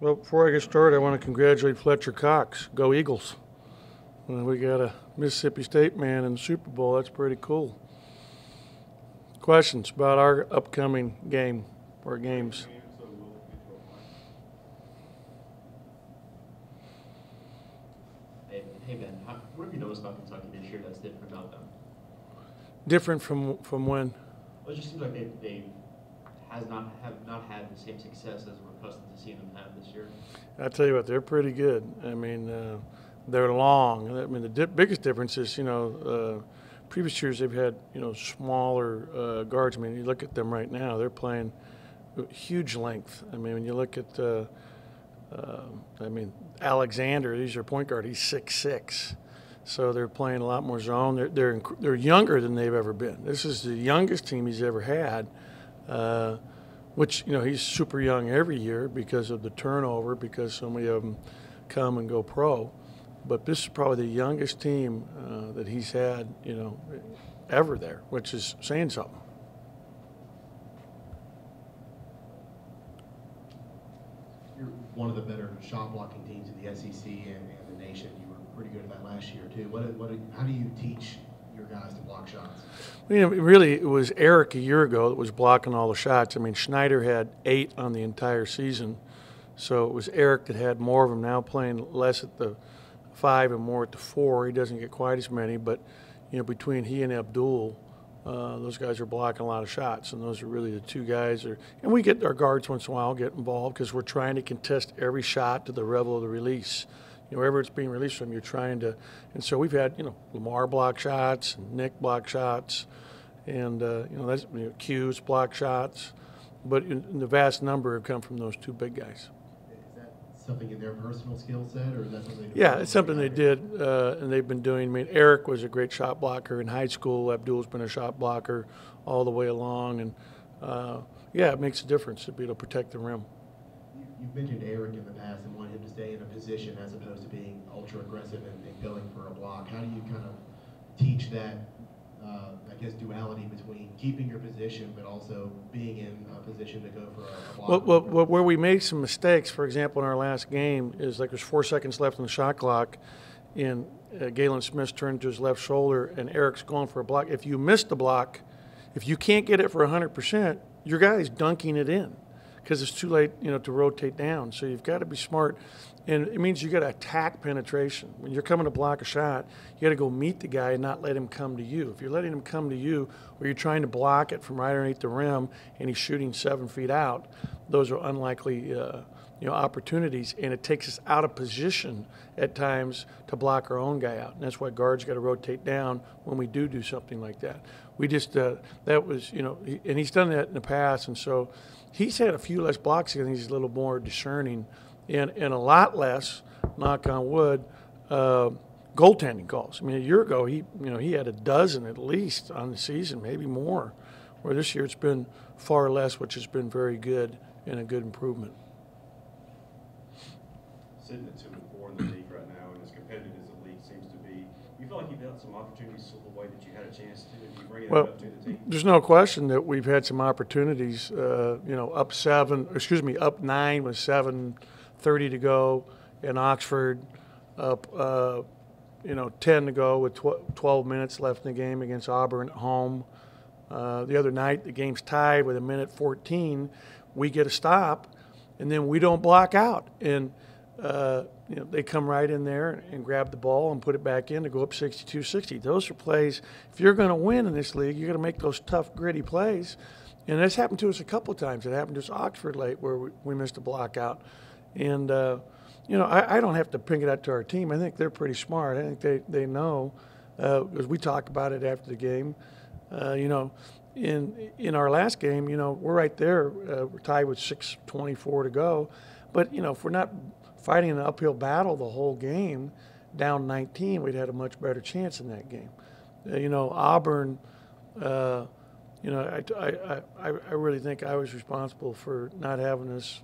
Well, before I get started, I want to congratulate Fletcher Cox. Go Eagles. We got a Mississippi State man in the Super Bowl. That's pretty cool. Questions about our upcoming game or games? Hey Ben, what have you noticed about Kentucky this year that's different about them? Different from when? Well, it just seems like they have not had the same success as we're accustomed to seeing them have this year. I tell you what, they're pretty good. I mean, they're long. I mean, the biggest difference is, previous years they've had, smaller guards. I mean, you look at them right now, they're playing huge length. I mean, when you look at, Alexander, he's their point guard, he's 6'6". So they're playing a lot more zone. They're younger than they've ever been. This is the youngest team he's ever had. Which, he's super young every year because of the turnover, because so many of them come and go pro. But this is probably the youngest team that he's had, ever there, which is saying something. You're one of the better shot blocking teams in the SEC and the nation. You were pretty good at that last year, too. How do you teach your guys to block shots? Really, it was Eric a year ago that was blocking all the shots. I mean, Schneider had 8 on the entire season, so it was Eric that had more of them. Now playing less at the 5 and more at the 4, he doesn't get quite as many. But between he and Abdul, those guys are blocking a lot of shots, and those are really the two guys. And we get our guards once in a while get involved because we're trying to contest every shot to the level of the release. Wherever it's being released from, you're trying to. And so we've had, Lamar block shots, and Nick block shots, and, that's Q's block shots. But the vast number have come from those two big guys. Is that something in their personal skill set, or is that something? Yeah, it's something they did, and they've been doing. I mean, Eric was a great shot blocker in high school. Abdul's been a shot blocker all the way along. And, it makes a difference to be able to protect the rim. You've mentioned Eric in the past and wanted him to stay in a position as opposed to being ultra aggressive and going for a block. How do you kind of teach that, duality between keeping your position but also being in a position to go for a block? Well, where we made some mistakes, for example, in our last game, is like there's 4 seconds left on the shot clock, and Galen Smith's turned to his left shoulder, and Eric's going for a block. If you miss the block, if you can't get it for 100%, your guy's dunking it in, because it's too late, to rotate down. So you've got to be smart, and it means you got to attack penetration. When you're coming to block a shot, you got to go meet the guy and not let him come to you. If you're letting him come to you, or you're trying to block it from right underneath the rim and he's shooting 7 feet out, those are unlikely, opportunities, and it takes us out of position at times to block our own guy out. And that's why guards got to rotate down when we do something like that. We just that was, and he's done that in the past, and so he's had a few less blocks. I think he's a little more discerning, and a lot less, knock on wood, goaltending calls. I mean, a year ago he had a dozen at least on the season, maybe more. Where this year it's been far less, which has been very good and a good improvement. Sitting at 2-4 in the league right now, and as competitive as the league seems to be, you feel like you've had some opportunities the way that you had a chance to, and you bring it up to the team? There's no question that we've had some opportunities. Up 9 with 7:30 to go in Oxford, up 10 to go with 12 minutes left in the game against Auburn at home. The other night, the game's tied with 1:14. We get a stop, and then we don't block out. And they come right in there and grab the ball and put it back in to go up 62-60. Those are plays. If you're going to win in this league, you're going to make those tough, gritty plays. And that's happened to us a couple of times. It happened to us at Oxford late where we missed a block out. And, I don't have to ping it out to our team. I think they're pretty smart. I think they know, because we talked about it after the game. In our last game, we're right there. We're tied with 6:24 to go. But, if we're not fighting an uphill battle the whole game, down 19, we'd had a much better chance in that game. Auburn, I really think I was responsible for not having us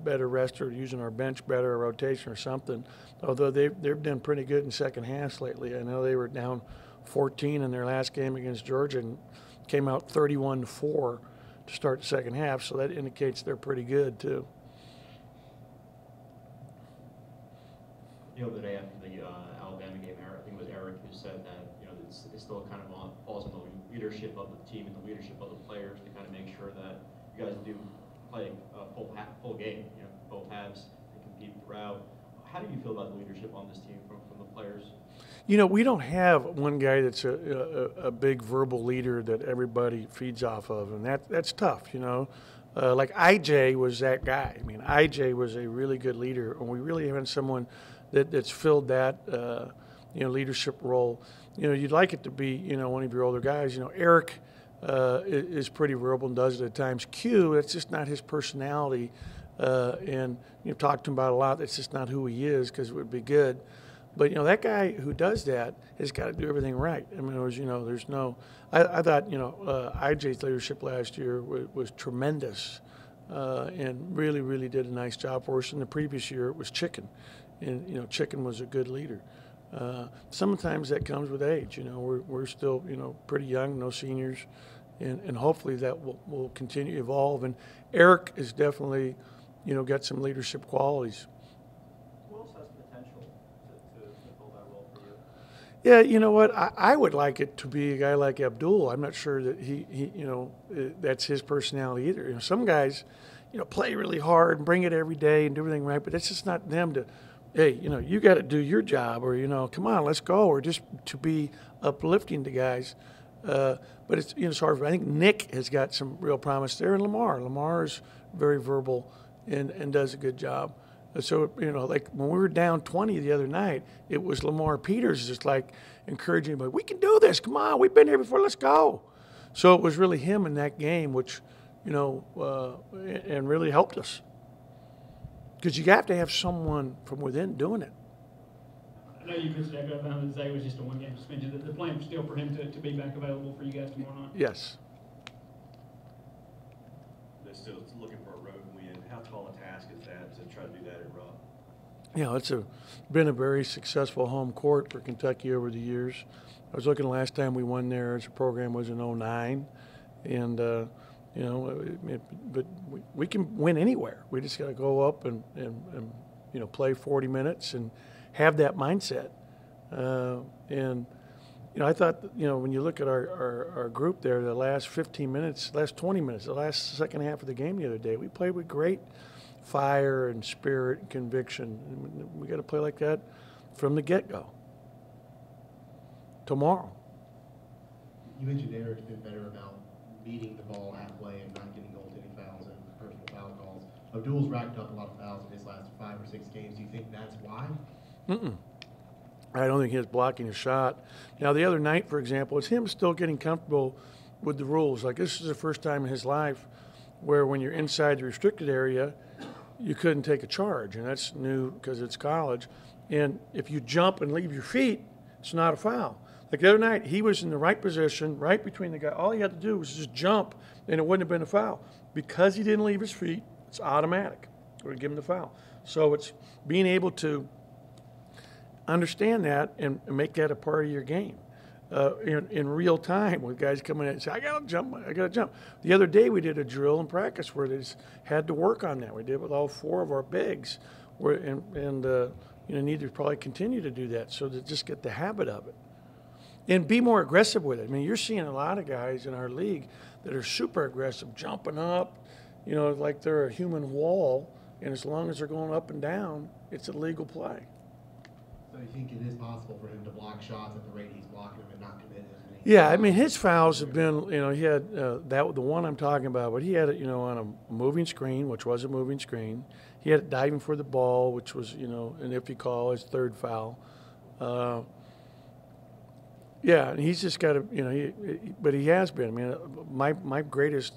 better rest or using our bench better, or rotation or something, although they've done pretty good in second halves lately. I know they were down 14 in their last game against Georgia and came out 31-4 to start the second half, so that indicates they're pretty good too. The other day after the Alabama game, I think it was Eric who said that it still kind of falls on the leadership of the team and the leadership of the players to kind of make sure that you guys do play a full game, both halves, and compete throughout. How do you feel about the leadership on this team from the players? We don't have one guy that's a big verbal leader that everybody feeds off of, and that's tough, Like IJ was that guy. I mean, IJ was a really good leader, and we really haven't someone that's filled that, leadership role. You'd like it to be, one of your older guys. Eric is pretty verbal and does it at times. Q, that's just not his personality, and you've talked to him about it a lot. That's just not who he is because it would be good. But, that guy who does that has got to do everything right. I mean, there's no – I thought, IJ's leadership last year was tremendous and really, really did a nice job for us. In the previous year, it was Chicken. And, Chicken was a good leader. Sometimes that comes with age. We're still, pretty young, no seniors. And hopefully that will continue to evolve. And Eric is definitely, got some leadership qualities. Yeah, you know what? I would like it to be a guy like Abdul. I'm not sure that he that's his personality either. Some guys, play really hard and bring it every day and do everything right, but that's just not them to, hey, you got to do your job or, come on, let's go, or just to be uplifting to guys. But it's, it's hard. I think Nick has got some real promise there, and Lamar. Lamar is very verbal and does a good job. So, like when we were down 20 the other night, it was Lamar Peters just like encouraging me, we can do this. Come on, we've been here before. Let's go. So it was really him in that game, which, and really helped us. Because you have to have someone from within doing it. I know you pitched Echo. I found today was just a one-game suspension. The plan was still for him to be back available for you guys tomorrow night? Yes. They're still looking for a road win. How tall a task is that to try to do that at Rupp? It's been a very successful home court for Kentucky over the years. I was looking last time we won there as a program was in 2009. And, but we can win anywhere. We just got to go up and play 40 minutes and have that mindset. I thought, when you look at our group there, the last 15 minutes, last 20 minutes, the last second half of the game the other day, we played with great fire and spirit and conviction. And we got to play like that from the get-go. Tomorrow. You mentioned Eric's been better about beating the ball halfway and not getting goaltending fouls and personal foul calls. Abdul's racked up a lot of fouls in his last 5 or 6 games. Do you think that's why? I don't think he's blocking a shot. Now, the other night, for example, it's him still getting comfortable with the rules. Like, this is the first time in his life where when you're inside the restricted area, you couldn't take a charge. And that's new because it's college. And if you jump and leave your feet, it's not a foul. Like the other night, he was in the right position, right between the guy. All he had to do was just jump, and it wouldn't have been a foul. Because he didn't leave his feet, it's automatic. We're going to give him the foul. So it's being able to understand that and make that a part of your game in real time with guys coming in and say, I got to jump. The other day we did a drill in practice where they just had to work on that. We did it with all 4 of our bigs need to probably continue to do that so to just get the habit of it. And be more aggressive with it. I mean, you're seeing a lot of guys in our league that are super aggressive, jumping up, like they're a human wall, and as long as they're going up and down, it's a legal play. So you think it is possible for him to block shots at the rate he's blocking them and not commit as many? Yeah, I mean, his fouls have been, he had the one I'm talking about, but he had it, on a moving screen, which was a moving screen. He had it diving for the ball, which was, an iffy call, his 3rd foul. Yeah, and he's just got to, but he has been. I mean, my greatest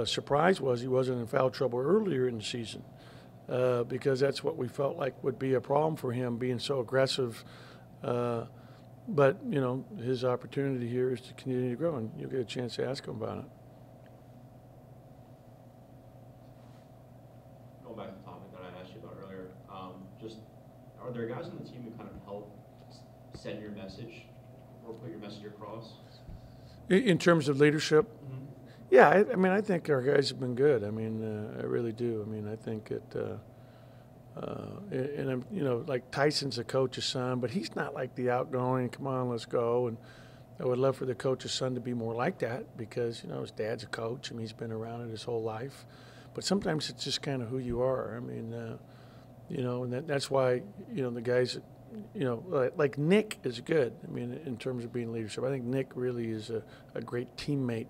surprise was he wasn't in foul trouble earlier in the season because that's what we felt like would be a problem for him, being so aggressive. But, his opportunity here is to continue to grow, and you'll get a chance to ask him about it. Going back to the topic that I asked you about earlier, are there guys on the team who kind of help send your message or put your message across? In terms of leadership? Mm-hmm. Yeah, I mean, I think our guys have been good. I mean, I really do. I mean, I think that And you know, like Tyson's a coach's son, but he's not like the outgoing, come on, let's go. And I would love for the coach's son to be more like that because, you know, his dad's a coach. I mean, he's been around it his whole life. But sometimes it's just kind of who you are. I mean, you know, and that's why, you know, the guys, you know, like Nick is good. I mean, in terms of being leadership, I think Nick really is a great teammate.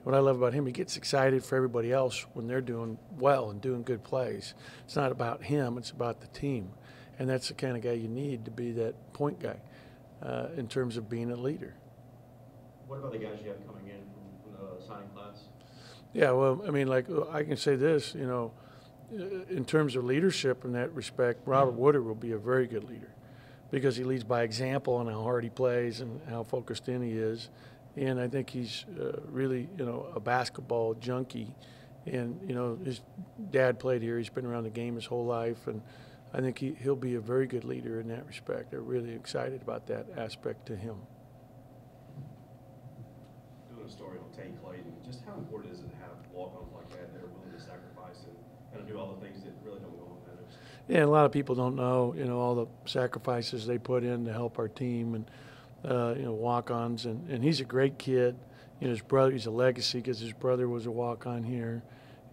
What I love about him, he gets excited for everybody else when they're doing well and doing good plays. It's not about him, it's about the team. And that's the kind of guy you need to be that point guy in terms of being a leader. What about the guys you have coming in from the signing class? Yeah, well, I mean, like, I can say this, you know, in terms of leadership in that respect, Robert Woodard will be a very good leader because he leads by example on how hard he plays and how focused in he is. And I think he's really, you know, a basketball junkie. And, you know, his dad played here. He's been around the game his whole life. And I think he'll be a very good leader in that respect. They're really excited about that aspect to him. Doing a story on Tate Clayton, just how important is it to have walk-ons like that that are willing to sacrifice and kind of do all the things that really don't go on that? Yeah, and a lot of people don't know, you know, all the sacrifices they put in to help our team and, you know, walk-ons. And he's a great kid. You know, his brother, he's a legacy because his brother was a walk-on here.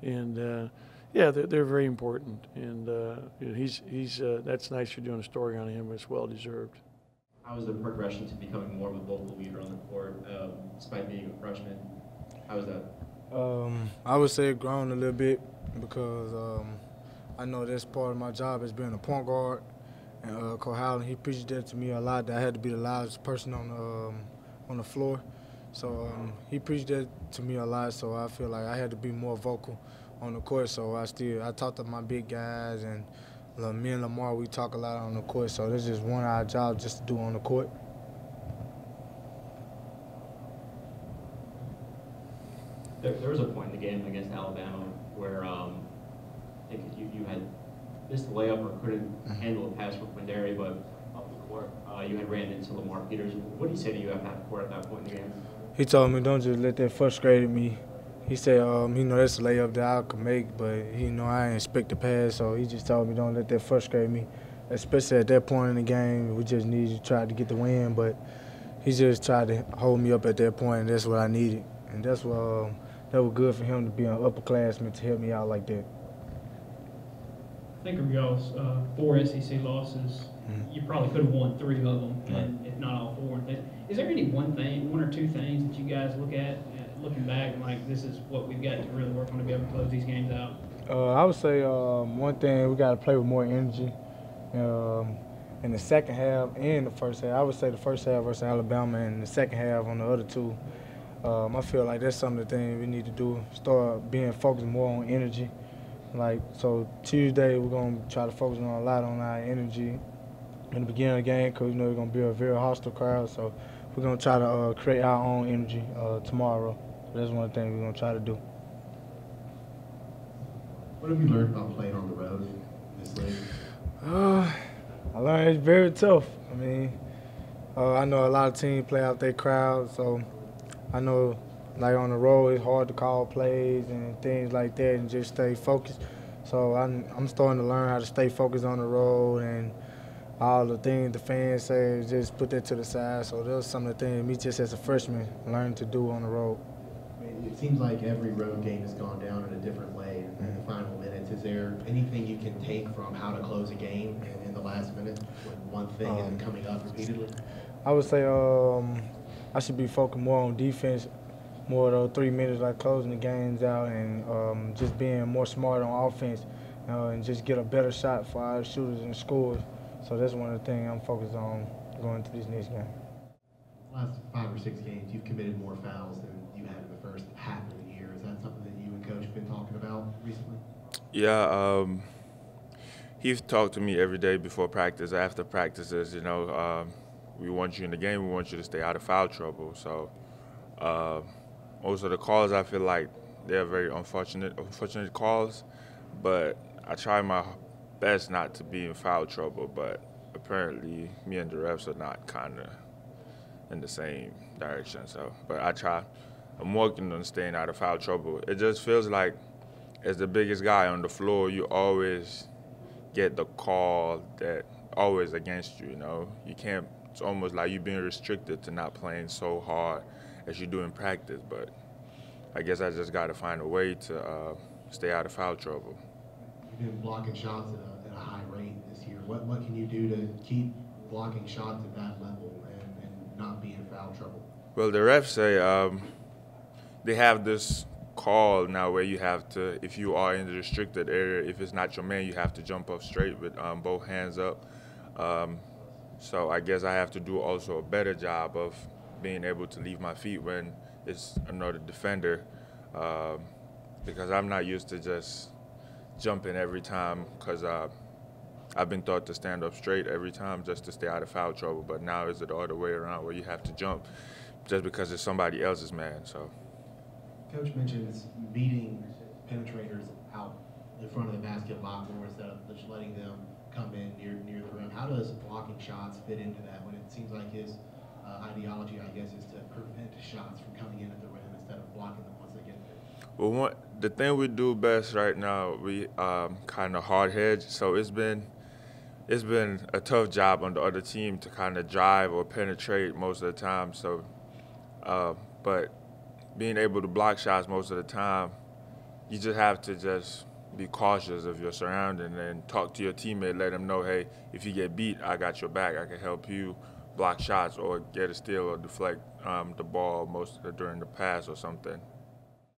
And, yeah, they're very important. And you know, he's that's nice you're doing a story on him. It's well-deserved. How is the progression to becoming more of a vocal leader on the court, despite being a freshman? How is that? I would say grown a little bit because I know that's part of my job as being a point guard. And Coach Howland, he preached that to me a lot, that I had to be the loudest person on the floor. So he preached that to me a lot, so I feel like I had to be more vocal on the court. So I talk to my big guys, and me and Lamar, we talk a lot on the court. So this is one of our jobs just to do on the court. There was a point in the game against Alabama where I think you had missed the layup or couldn't handle a pass from Quindary, but up the court you had ran into Lamar Peters. What did he say to you at half court at that point in the game? He told me, don't just let that frustrate me. He said, you know, that's a layup that I could make, but, you know, I didn't expect the pass, so he just told me, don't let that frustrate me. Especially at that point in the game, we just needed to try to get the win, but he just tried to hold me up at that point, and that's what I needed. And that's what that was good for him to be an upperclassman to help me out like that. Think of y'all's 4 SEC losses. You probably could have won 3 of them, and if not all 4. Is there any one or two things that you guys look at, looking back, and like, this is what we've got to really work on to be able to close these games out? I would say one thing, we got to play with more energy in the second half and the first half. I would say the first half versus Alabama and the second half on the other two. I feel like that's some of the things we need to do, start being focused more on energy. Like, so Tuesday we're going to try to focus a lot on our energy in the beginning of the game because, you know, we're going to be a very hostile crowd. So we're going to try to create our own energy tomorrow. So that's one thing we're going to try to do. What have you learned about playing on the road in this league? I learned it's very tough. I mean, I know a lot of teams play out their crowd, so I know, like, on the road it's hard to call plays and things like that and just stay focused. So I'm starting to learn how to stay focused on the road, and all the things the fans say, just put that to the side. So those are some of the things me just as a freshman learned to do on the road. I mean, it seems like every road game has gone down in a different way in the final minutes. Is there anything you can take from how to close a game in the last minute when one thing isn't coming up repeatedly? I would say I should be focused more on defense, more of those 3 minutes, like closing the games out, and just being more smart on offense, and just get a better shot for our shooters and scores. So that's one of the things I'm focused on going into this next game. Last 5 or 6 games, you've committed more fouls than you had in the first half of the year. Is that something that you and Coach have been talking about recently? Yeah, he's talked to me every day before practice, after practices. You know, we want you in the game. We want you to stay out of foul trouble. So most of the calls, I feel like they're very unfortunate calls, but I try my best not to be in foul trouble. But apparently, me and the refs are not kind of in the same direction. So, but I try. I'm working on staying out of foul trouble. It just feels like, as the biggest guy on the floor, you always get the call that always against you. You know, you can't. It's almost like you're being restricted to not playing so hard as you do in practice. But I guess I just got to find a way to stay out of foul trouble. You've been blocking shots at a high rate this year. What can you do to keep blocking shots at that level and not be in foul trouble? Well, the refs say they have this call now where you have to, if you are in the restricted area, if it's not your man, you have to jump up straight with both hands up. So I guess I have to do also a better job of being able to leave my feet when it's another defender, because I'm not used to just jumping every time, because I've been taught to stand up straight every time just to stay out of foul trouble. But now it's the other way around where you have to jump just because it's somebody else's man. So. Coach mentions beating penetrators out in front of the basket a lot more instead of just letting them come in near the rim. How does blocking shots fit into that when it seems like his ideology, I guess, is to prevent shots from coming in at the rim instead of blocking them once they get there? Well, the thing we do best right now, we kind of hard hedge. So it's been a tough job on the other team to kind of drive or penetrate most of the time. So, but being able to block shots most of the time, you just have to just be cautious of your surrounding and talk to your teammate, let them know, hey, if you get beat, I got your back. I can help you block shots or get a steal or deflect the ball during the pass or something.